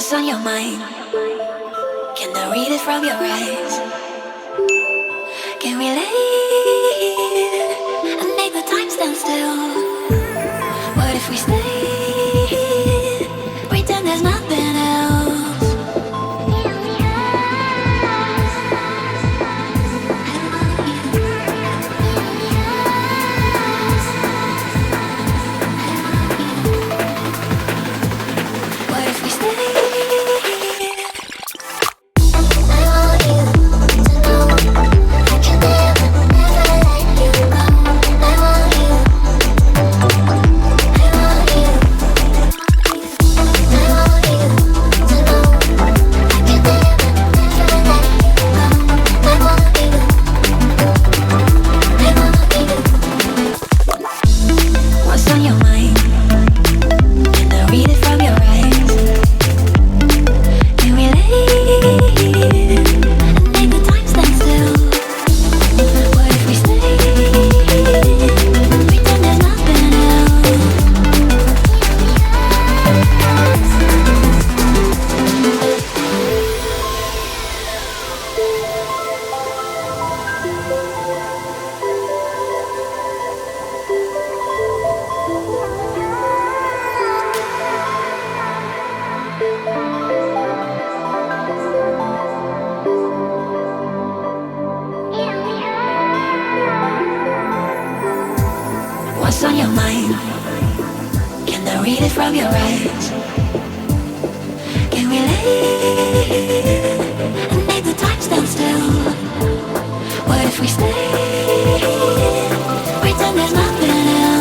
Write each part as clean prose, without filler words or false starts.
What's on your mind? Can I read it from your eyes? Can we leave and make the time stand still? What if we stay, pretend there's nothing else? What if we stay? What's on your mind? Can I read it from your eyes? Can we leave and make the time stand still? What if we stay, pretend there's nothing else? What's on your mind? Can I read it from your eyes? Can we leave and make the time stand still? What if we stay, pretend there's nothing else?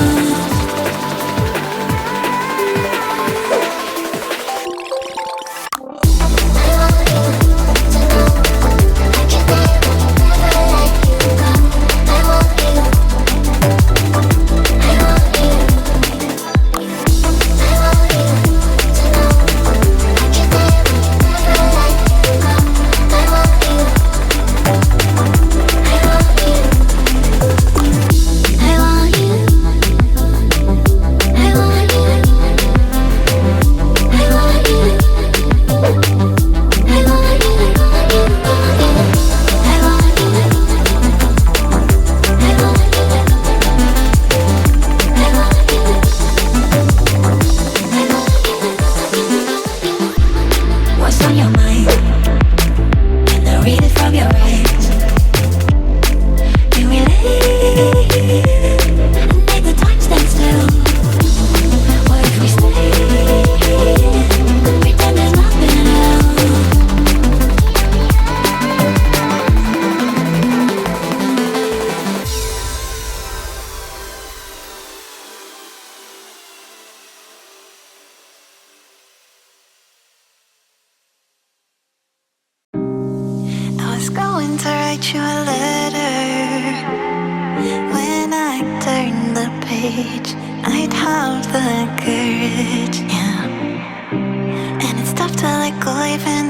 What's on your mind? Can I read it from your eyes? Can we leave and make the time stand still? What if we stay, pretend there's nothing else? I was going to write you a letter. When I turned the page, I'd have the courage, yeah. And it's tough to let go even